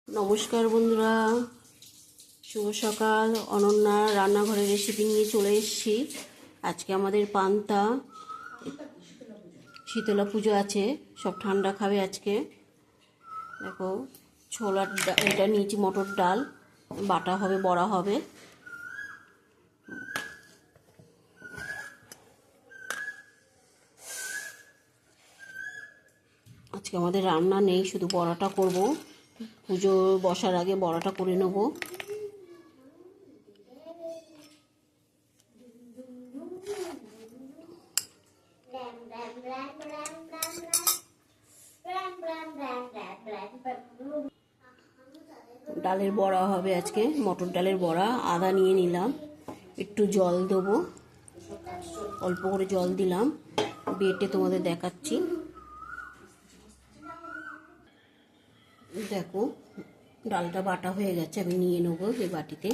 নমস্কার বন্ধুরা, শুভ সকাল। অনন্যা রান্নাঘরের রেসিপি নিয়ে চলে এসেছি। আজকে আমাদের পান্তা, শীতলা পুজো আছে, সব ঠান্ডা খাবে আজকে। দেখো, ছোলার ডাল, এটা নিয়েছি মটর ডাল, বাটা হবে, বড়া হবে। আজকে আমাদের রান্না নেই, শুধু বড়াটা করব। পুজো বসার আগে বড়াটা করে নেব। ডালের বড়া হবে আজকে, মটর ডালের বড়া। আদা নিয়ে নিলাম, একটু জল দেবো, অল্প করে জল দিলাম, বেটে তোমাদের দেখাচ্ছি। দেখো, ডালটা বাটা হয়ে গেছে, আমি নিয়ে নেবো এই বাটিতে।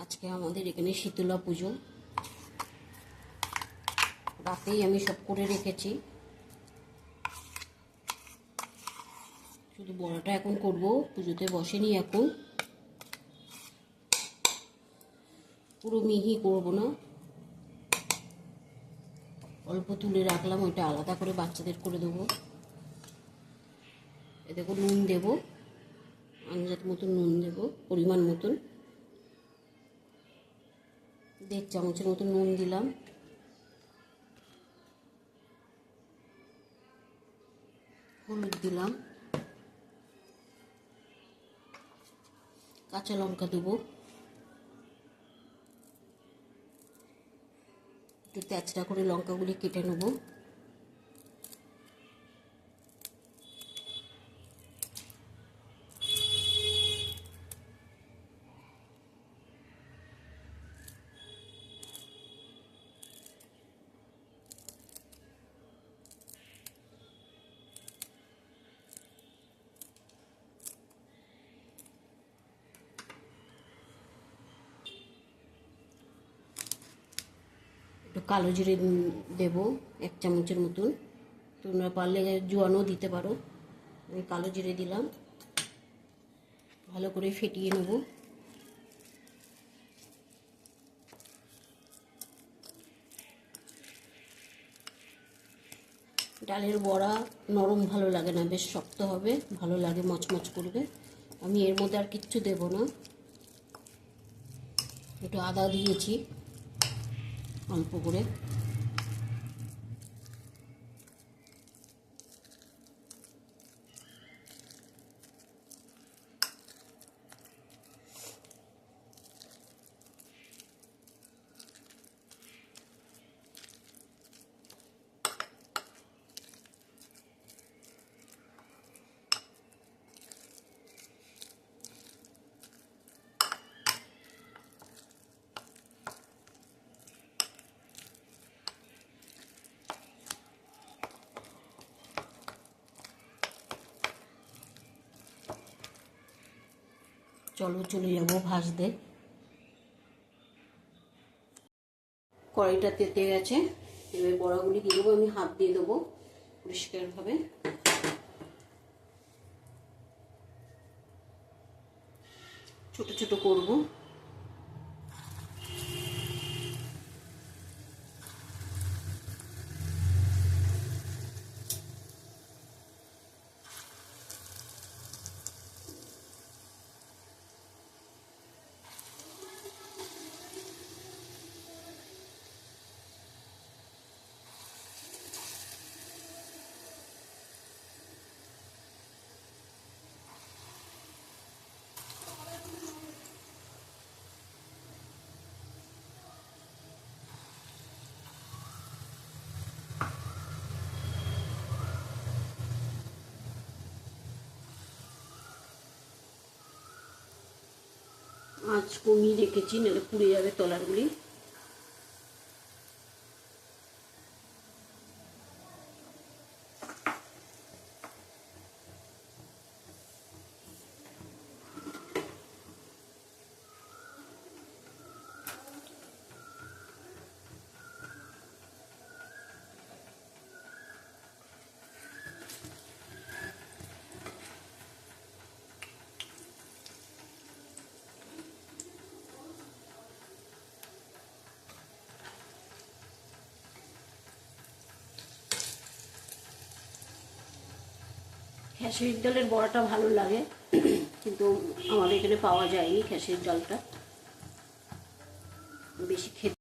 আজকে আমাদের এখানে শীতলা পুজো, রাতেই আমি সব করে রেখেছি, শুধু বড়াটা এখন করব, পুজোতে বসেনি এখন। পুরো মিহি করব না, অল্প তুলে রাখলাম, ওইটা আলাদা করে বাচ্চাদের করে দেবো। এ দেখো, নুন দেবো, আন্দাজ মতন নুন দেবো, পরিমাণ মতন 1.5 চামচের মতন নুন দিলাম। হলুদ দিলাম, কাঁচা লঙ্কা দেবো, একটু তেঁচড়া করে লঙ্কাগুলি কেটে নেবো। একটু কালো জিরে দেবো 1 চামচের মতন, তোমরা পারলে জোয়ানও দিতে পারো। আমি কালো জিরে দিলাম, ভালো করে ফেটিয়ে নেব। ডালের বড়া নরম ভালো লাগে না, বেশ শক্ত হবে, ভালো লাগে, মচমচ করবে। আমি এর মধ্যে আর কিচ্ছু দেব না। একটু আদা দিয়েছি অল্প করে। চলো চলে যাবো ভাজতে। কড়াইটা তেতে গেছে, এবার বড়াগুলি দিয়ে দেবো। আমি হাত দিয়ে দেবো পরিষ্কারভাবে। ছোট ছোট করব। আঁচ কমিয়ে রেখেছি, নাহলে পুড়ে যাবে তলারগুলি। খেসারির ডালের বড়াটা ভালো লাগে, কিন্তু আমাদের এখানে পাওয়া যায়নি খেসারির ডালটা বেশি খেতে।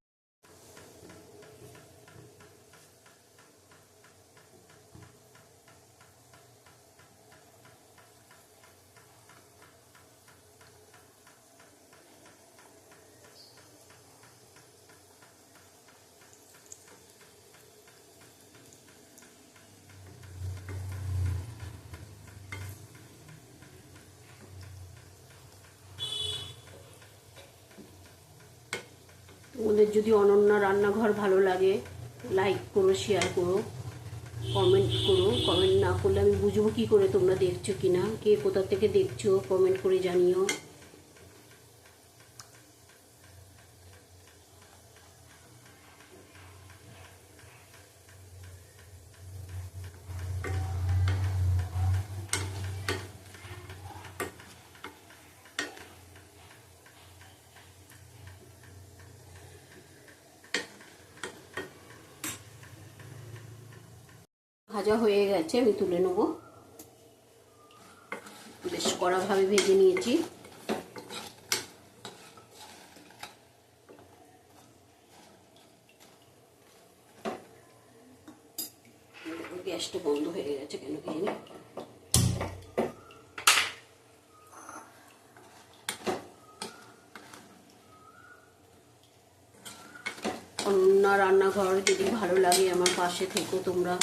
তোমাদের যদি অনন্যা রান্নাঘর ভালো লাগে, লাইক করো, শেয়ার করো, কমেন্ট করো। কমেন্ট না করলে আমি বুঝবো কী করে তোমরা দেখছো কি না, কে কোথা থেকে দেখছো কমেন্ট করে জানিও। ভাজা হয়ে গেছে, আমি তুলে নেব। বেশ কড়াভাবে ভেজে নিয়েছি। গ্যাসটা বন্ধ হয়ে গেছে কেন কি জানি। অন্য রান্নাঘর যদি ভালো লাগে আমার পাশে থেকো তোমরা।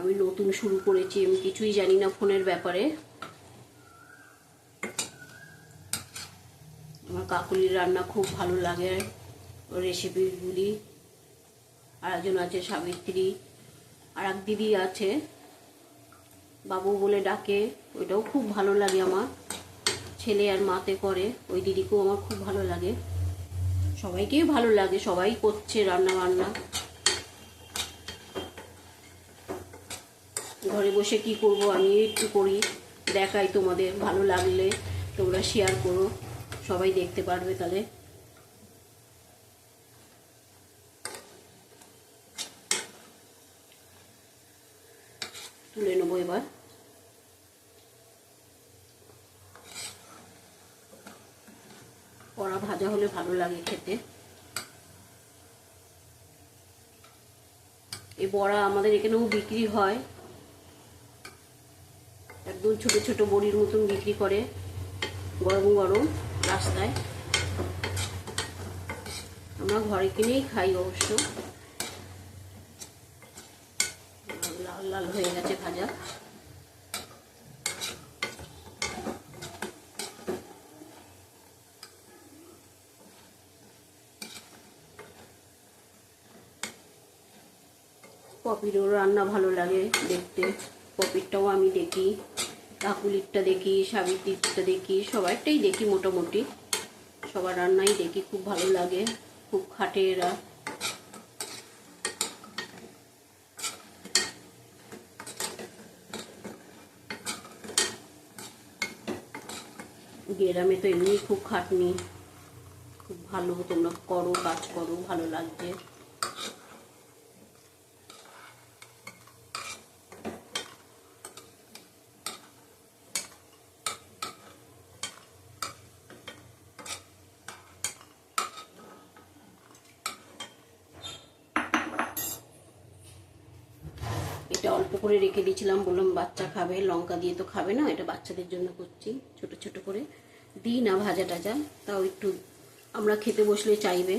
আমি নতুন শুরু করেছি, আমি কিছুই জানি না ফোনের ব্যাপারে। আমার কাকুলির রান্না খুব ভালো লাগে, ওর রেসিপিগুলি। আর একজন আছে সাবিত্রী, আর এক দিদি আছে বাবু বলে ডাকে, ওইটাও খুব ভালো লাগে আমার। ছেলে আর মাতে করে, ওই দিদিকেও আমার খুব ভালো লাগে। সবাইকেই ভালো লাগে, সবাই করছে রান্না বান্না। ঘরে বসে কি করব, আমি একটু করি, দেখাই তোমাদের। ভালো লাগলে তোমরা শেয়ার করো, সবাই দেখতে পারবে। তাহলে তুলে নেবো এবার। কড়া ভাজা হলে ভালো লাগে খেতে। এই বড়া আমাদের এখানেও বিক্রি হয়, একদম ছোট ছোট বড়ির মতন বিক্রি করে গরম গরম রাস্তায়। আমরা ঘরে কিনেই খাই অবশ্য। লাল লাল হয়ে গেছে ভাজা। পপিরও রান্না ভালো লাগে দেখতে, পপিরটাও আমি দেখি, কাকুলিরটা দেখি, সাবিত্রীরটা দেখি, সবাইটাই দেখি মোটামুটি। সবার রান্নাই দেখি, খুব ভালো লাগে, খুব খাটে এরা। গ্রামে তো এমনি খুব খাটনি, খুব ভালো। তোমরা করো, কাজ করো, ভালো লাগছে। এটা অল্প করে রেখে দিয়েছিলাম, বললাম বাচ্চা খাবে, লঙ্কা দিয়ে তো খাবে না, এটা বাচ্চাদের জন্য করছি। ছোট ছোট করে দিই না ভাজা টাজা, তাও একটু আমরা খেতে বসলে চাইবে।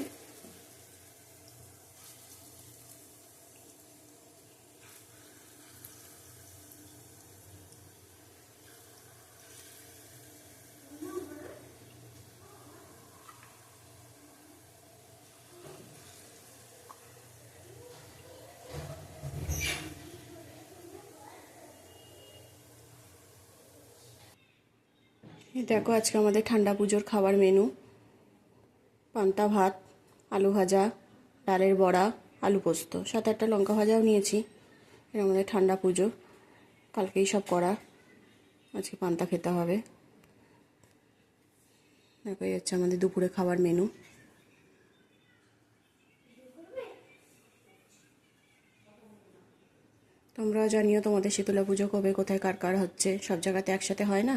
দেখো আজকে আমাদের ঠান্ডা পুজোর খাবার মেনু: পান্তা ভাত, আলু ভাজা, ডালের বড়া, আলু পোস্ত, 7-8টা লঙ্কা ভাজাও নিয়েছি। এটা আমাদের ঠান্ডা পুজো, কালকেই সব করা, আজকে পান্তা খেতে হবে। দেখো এই হচ্ছে আমাদের দুপুরে খাবার মেনু। তো তোমরাও জানিও তোমাদের শীতলা পুজো কবে কোথায় কার কার হচ্ছে, সব জায়গাতে একসাথে হয় না।